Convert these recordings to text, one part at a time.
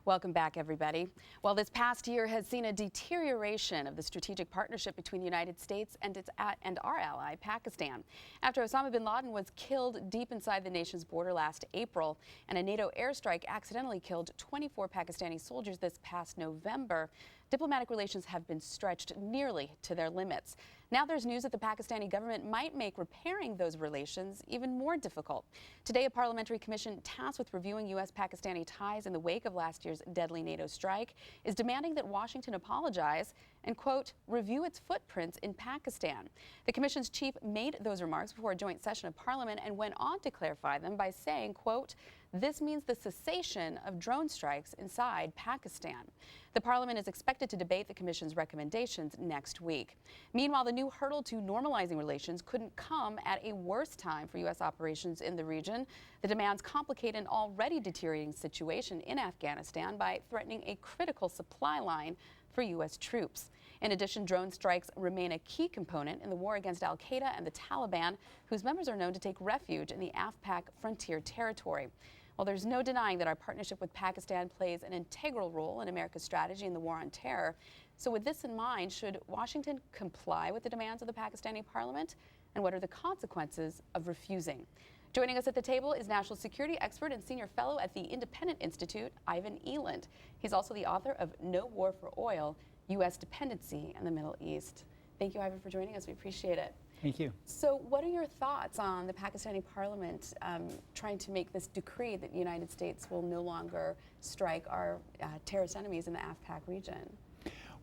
Welcome back, everybody. Well, this past year has seen a deterioration of the strategic partnership between the United States and our ally, Pakistan. After Osama bin Laden was killed deep inside the nation's border last April, and a NATO airstrike accidentally killed 24 Pakistani soldiers this past November, diplomatic relations have been stretched nearly to their limits. Now there's news that the Pakistani government might make repairing those relations even more difficult. Today, a parliamentary commission tasked with reviewing U.S.-Pakistani ties in the wake of last year's deadly NATO strike is demanding that Washington apologize and, quote, review its footprints in Pakistan. The commission's chief made those remarks before a joint session of Parliament and went on to clarify them by saying, quote, this means the cessation of drone strikes inside Pakistan. The Parliament is expected to debate the Commission's recommendations next week. Meanwhile, the new hurdle to normalizing relations couldn't come at a worse time for U.S. operations in the region. The demands complicate an already deteriorating situation in Afghanistan by threatening a critical supply line for U.S. troops. In addition, drone strikes remain a key component in the war against al-Qaeda and the Taliban, whose members are known to take refuge in the Afpak frontier territory. Well, there's no denying that our partnership with Pakistan plays an integral role in America's strategy in the war on terror. So with this in mind, should Washington comply with the demands of the Pakistani parliament? And what are the consequences of refusing? Joining us at the table is national security expert and senior fellow at the Independent Institute, Ivan Eland. He's also the author of No War for Oil, U.S. Dependency in the Middle East. Thank you, Ivan, for joining us. We appreciate it. Thank you. So what are your thoughts on the Pakistani parliament trying to make this decree that the United States will no longer strike our terrorist enemies in the Afpak region?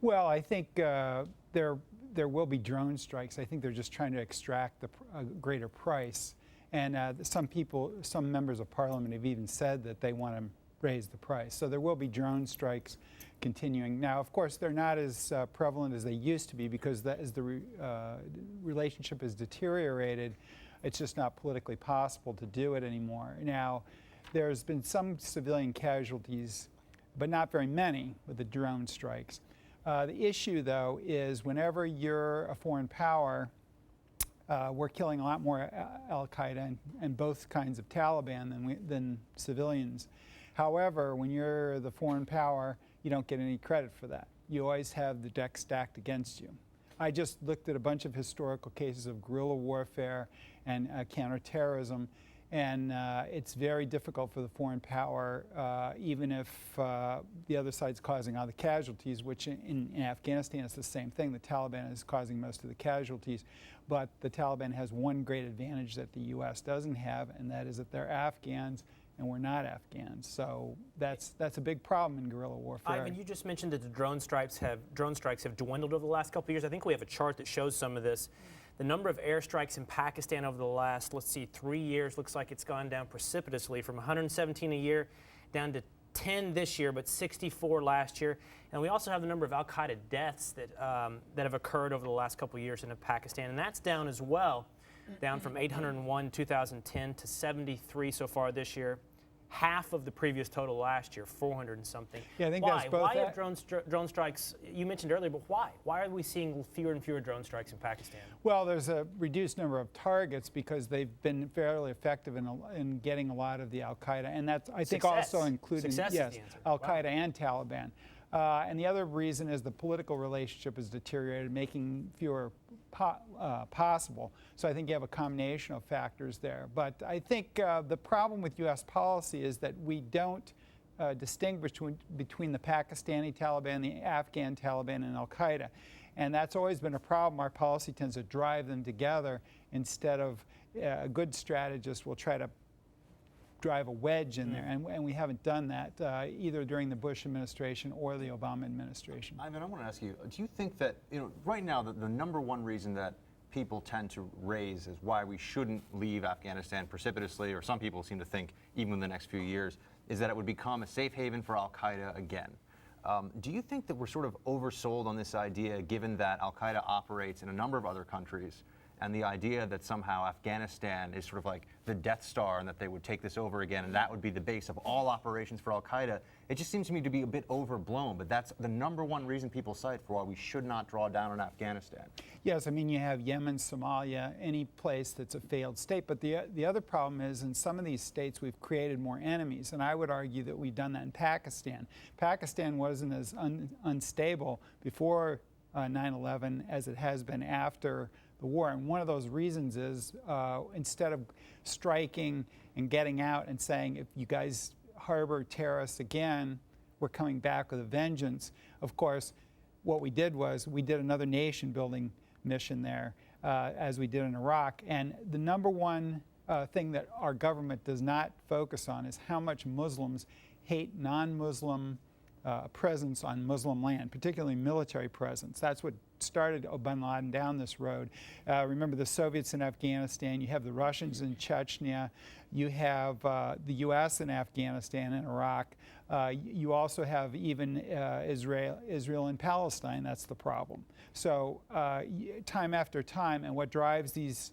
Well, I think there will be drone strikes. I think they're just trying to extract a greater price. And some members of parliament have even said that they want to raise the price. So there will be drone strikes continuing. Now, of course, they're not as prevalent as they used to be because as the relationship has deteriorated, it's just not politically possible to do it anymore. Now, there's been some civilian casualties, but not very many with the drone strikes. The issue, though, is whenever you're a foreign power, we're killing a lot more al-Qaeda and both kinds of Taliban than civilians. However, when you're the foreign power, you don't get any credit for that. You always have the deck stacked against you. I just looked at a bunch of historical cases of guerrilla warfare and counter-terrorism, and it's very difficult for the foreign power, even if the other side's causing all the casualties, which in Afghanistan is the same thing. The Taliban is causing most of the casualties, but the Taliban has one great advantage that the U.S. doesn't have, and that is that they're Afghans and we're not Afghans. So that's a big problem in guerrilla warfare. Ivan, you just mentioned that the drone strikes have dwindled over the last couple of years. I think we have a chart that shows some of this. The number of airstrikes in Pakistan over the last, 3 years looks like it's gone down precipitously from 117 a year down to 10 this year, but 64 last year. And we also have the number of al-Qaeda deaths that have occurred over the last couple of years in Pakistan, and that's down as well. Down from 801 in 2010 to 73 so far this year. Half of the previous total last year, 400 and something. Yeah, I think why? that's both. Why have drone strikes, you mentioned earlier, but why? Why are we seeing fewer and fewer drone strikes in Pakistan? Well, there's a reduced number of targets because they've been fairly effective in getting a lot of the al-Qaeda. And that's, I think, also including, yes, al-Qaeda and Taliban. And the other reason is the political relationship has deteriorated, making fewer possible. So I think you have a combination of factors there. But I think the problem with U.S. policy is that we don't distinguish between the Pakistani Taliban, the Afghan Taliban, and al-Qaeda. And that's always been a problem. Our policy tends to drive them together instead of a good strategist will try to drive a wedge in there, and we haven't done that either during the Bush administration or the Obama administration. Ivan, I want to ask you, do you think that, right now the number one reason that people tend to raise is why we shouldn't leave Afghanistan precipitously, or some people seem to think even in the next few years, is that it would become a safe haven for al-Qaeda again? Do you think that we're sort of oversold on this idea, given that al-Qaeda operates in a number of other countries, and the idea that somehow Afghanistan is sort of like the Death Star and that they would take this over again and that would be the base of all operations for al-Qaeda, it just seems to me to be a bit overblown, but that's the #1 reason people cite for why we should not draw down on Afghanistan. Yes, I mean, you have Yemen, Somalia, any place that's a failed state, but the other problem is in some of these states we've created more enemies, and I would argue that we've done that in Pakistan. Pakistan wasn't as unstable before 9/11 as it has been after the war, and one of those reasons is instead of striking and getting out and saying, if you guys harbor terrorists again, we're coming back with a vengeance. Of course, what we did was we did another nation building mission there, as we did in Iraq, and the #1 thing that our government does not focus on is how much Muslims hate non-Muslim presence on Muslim land, particularly military presence. That's what started bin Laden down this road. Remember the Soviets in Afghanistan, you have the Russians in Chechnya, you have the US in Afghanistan and Iraq. You also have even Israel and Palestine. That's the problem. So time after time, and what drives these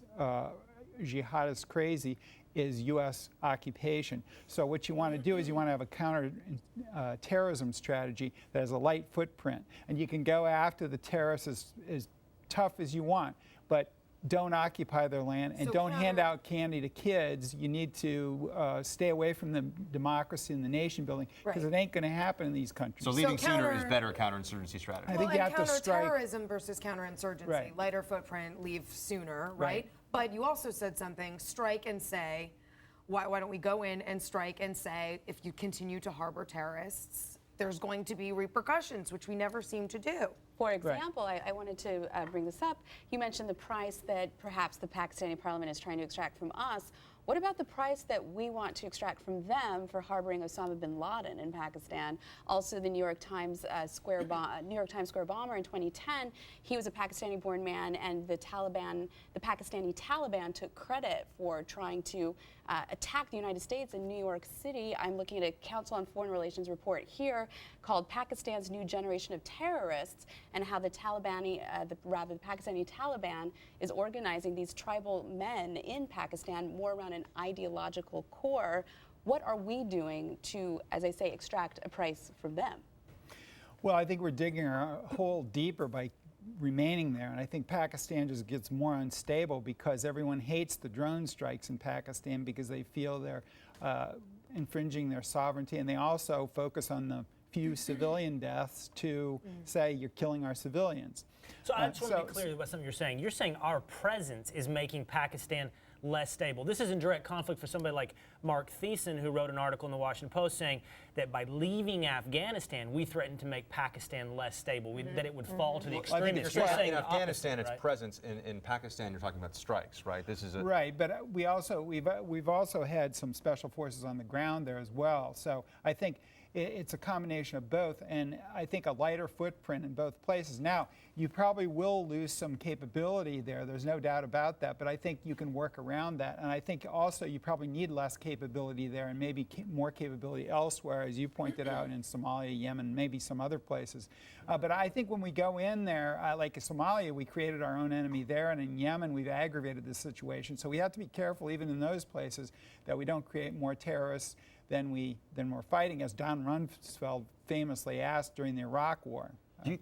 jihadists crazy is U.S. occupation. So what you want to do is you want to have a counter-terrorism strategy that has a light footprint. And you can go after the terrorists as tough as you want, but don't occupy their land and don't hand out candy to kids. You need to stay away from the democracy and the nation building because it ain't going to happen in these countries. So leaving sooner is better counterinsurgency strategy. I think you have to strike. Counter-terrorism versus counterinsurgency, lighter footprint, leave sooner, right? But you also said something, strike and say, why don't we go in and strike and say, if you continue to harbor terrorists, there's going to be repercussions, which we never seem to do. For example, I wanted to bring this up. You mentioned the price that perhaps the Pakistani parliament is trying to extract from us. What about the price that we want to extract from them for harboring Osama bin Laden in Pakistan? Also, the New York Times Square bomber in 2010, he was a Pakistani-born man, and the Pakistani Taliban took credit for trying to attack the United States in New York City. I'm looking at a Council on Foreign Relations report here called Pakistan's New Generation of Terrorists, and how the Pakistani Taliban is organizing these tribal men in Pakistan more around an ideological core. What are we doing to, as I say, extract a price from them? Well, I think we're digging our hole deeper by remaining there, and I think Pakistan just gets more unstable because everyone hates the drone strikes in Pakistan because they feel they're infringing their sovereignty, and they also focus on the few civilian deaths to say you're killing our civilians. So I just want to be clear about something you're saying. You're saying our presence is making Pakistan less stable. This is in direct conflict for somebody like Mark Thiessen, who wrote an article in the Washington Post saying that by leaving Afghanistan, we threatened to make Pakistan less stable, that it would fall to the extremists. In Afghanistan, its presence. In Pakistan, you're talking about strikes, right? This is right, but we've also had some special forces on the ground there as well. So I think it's a combination of both, and I think a lighter footprint in both places. Now, you probably will lose some capability there, there's no doubt about that, but I think you can work around that. And I think also you probably need less capability there and maybe more capability elsewhere, as you pointed out, in Somalia, Yemen, maybe some other places. But I think when we go in there, like in Somalia, we created our own enemy there, and in Yemen, we've aggravated the situation. So we have to be careful, even in those places, that we don't create more terrorists than we're fighting, as Don Rumsfeld famously asked during the Iraq War.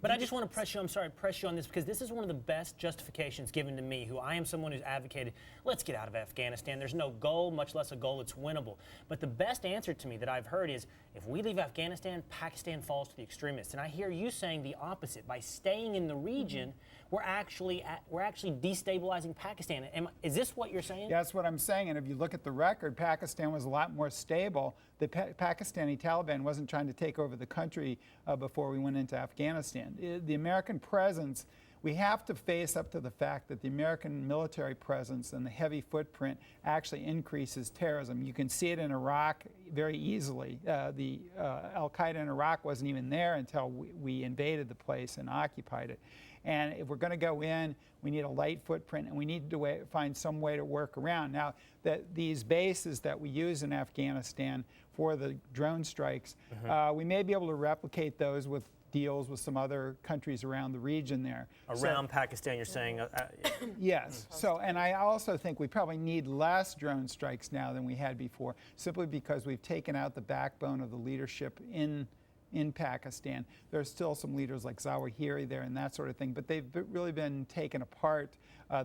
But I just want to press you on this, because this is one of the best justifications given to me, who I am someone who's advocated, let's get out of Afghanistan. There's no goal, much less a goal that's winnable. But the best answer to me that I've heard is, if we leave Afghanistan, Pakistan falls to the extremists. And I hear you saying the opposite. By staying in the region, we're actually destabilizing Pakistan. Is this what you're saying? That's what I'm saying. And if you look at the record, Pakistan was a lot more stable. The Pakistani Taliban wasn't trying to take over the country before we went into Afghanistan. The American presence, we have to face up to the fact that the American military presence and the heavy footprint actually increases terrorism. You can see it in Iraq very easily. The al-Qaeda in Iraq wasn't even there until we invaded the place and occupied it. And if we're going to go in, we need a light footprint, and we need to find some way to work around. Now, these bases that we use in Afghanistan for the drone strikes, we may be able to replicate those with deals with some other countries around the region there. Around Pakistan, you're saying? Yes. So, and I also think we probably need less drone strikes now than we had before, simply because we've taken out the backbone of the leadership in Pakistan. There are still some leaders like Zawahiri there and that sort of thing, but they've really been taken apart,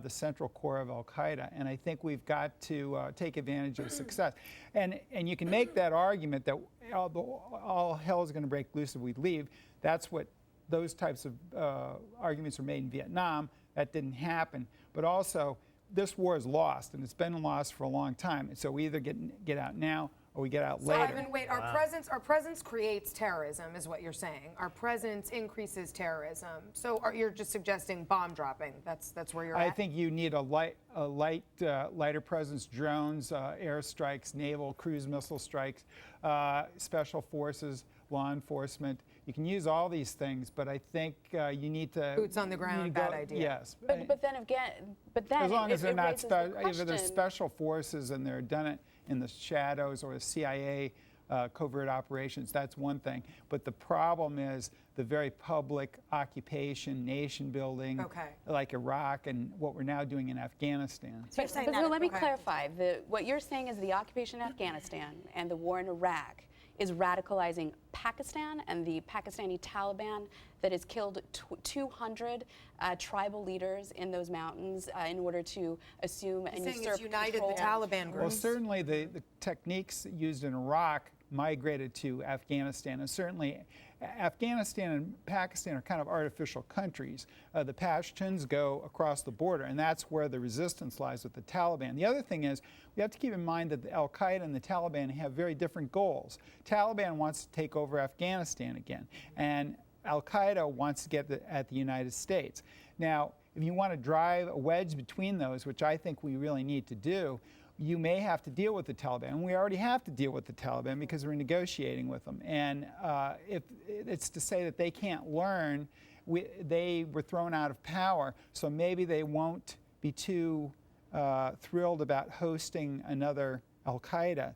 the central core of al-Qaeda, and I think we've got to take advantage of success. And you can make that argument that all hell is going to break loose if we leave. That's what those types of arguments were made in Vietnam. That didn't happen. But also, this war is lost, and it's been lost for a long time. And so we either get out now or we get out later. Ivan, wait, our presence creates terrorism, is what you're saying. Our presence increases terrorism. So you're just suggesting bomb dropping. That's where you're at? I think you need a lighter presence, drones, airstrikes, naval, cruise missile strikes, special forces, law enforcement. You can use all these things, but I think you need to... Boots on the ground, bad idea. Yes. But then again, as long as they're not either they're special forces and they're done it in the shadows or the CIA covert operations, that's one thing. But the problem is the very public occupation, nation building, like Iraq and what we're now doing in Afghanistan. But let me clarify. What you're saying is the occupation in Afghanistan and the war in Iraq is radicalizing Pakistan and the Pakistani Taliban that has killed 200 tribal leaders in those mountains in order to assume and usurp it's united control. the Taliban groups. Well, certainly the techniques used in Iraq migrated to Afghanistan, and certainly Afghanistan and Pakistan are kind of artificial countries. The Pashtuns go across the border, and that's where the resistance lies with the Taliban. The other thing is, we have to keep in mind that the al-Qaeda and the Taliban have very different goals. Taliban wants to take over Afghanistan again, and al-Qaeda wants to get at the United States. Now, if you want to drive a wedge between those, which I think we really need to do, you may have to deal with the Taliban. And we already have to deal with the Taliban because we're negotiating with them. And if it's to say that they can't learn, they were thrown out of power, so maybe they won't be too thrilled about hosting another al-Qaeda.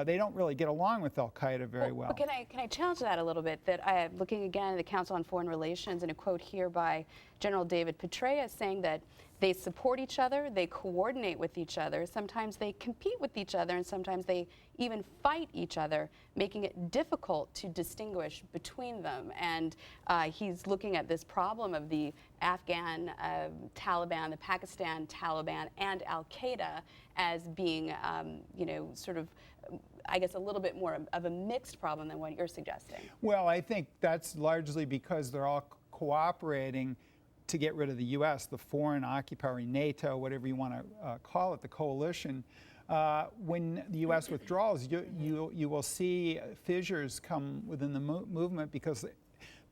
They don't really get along with al-Qaeda very well. But can I challenge that a little bit? That I am looking again at the Council on Foreign Relations and a quote here by General David Petraeus saying that they support each other, they coordinate with each other, sometimes they compete with each other, and sometimes they even fight each other, making it difficult to distinguish between them. And he's looking at this problem of the Afghan Taliban, the Pakistan Taliban, and al-Qaeda as being, sort of, I guess, a little bit more of a mixed problem than what you're suggesting. Well, I think that's largely because they're all cooperating to get rid of the U.S., the foreign occupier, NATO, whatever you want to call it, the coalition. When the U.S. withdraws, you will see fissures come within the movement because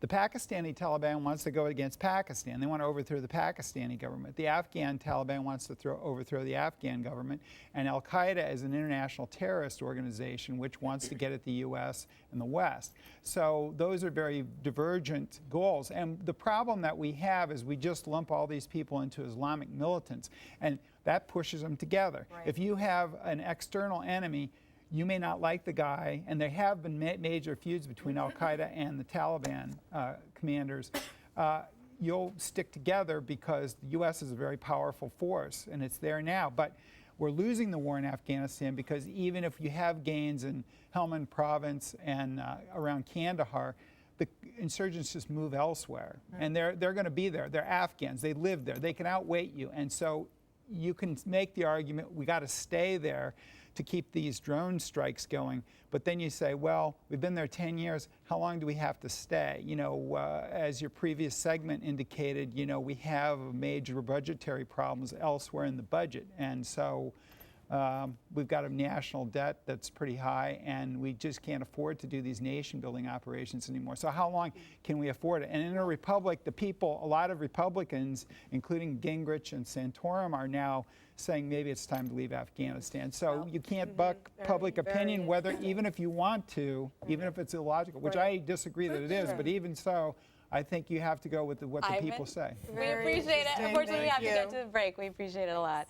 the Pakistani Taliban wants to go against Pakistan. They want to overthrow the Pakistani government. The Afghan Taliban wants to overthrow the Afghan government. And al-Qaeda is an international terrorist organization which wants to get at the U.S. and the West. So those are very divergent goals. And the problem that we have is we just lump all these people into Islamic militants, and that pushes them together. Right. If you have an external enemy, you may not like the guy, and there have been major feuds between al-Qaeda and the Taliban commanders. You'll stick together because the U.S. is a very powerful force, and it's there now. But we're losing the war in Afghanistan because even if you have gains in Helmand province and around Kandahar, the insurgents just move elsewhere. Right. And they're going to be there. They're Afghans. They live there. They can outweight you. And so you can make the argument, we got to stay there to keep these drone strikes going. But then you say, well, we've been there 10 years. How long do we have to stay? As your previous segment indicated, we have major budgetary problems elsewhere in the budget. And so we've got a national debt that's pretty high, and we just can't afford to do these nation-building operations anymore. So how long can we afford it? And in a republic, the people, a lot of Republicans, including Gingrich and Santorum, are now saying maybe it's time to leave Afghanistan. So you can't buck public opinion, even if you want to, even if it's illogical, which I disagree that it is, but even so, I think you have to go with what the people say. We appreciate it. Unfortunately, we have to get to the break. We appreciate it a lot.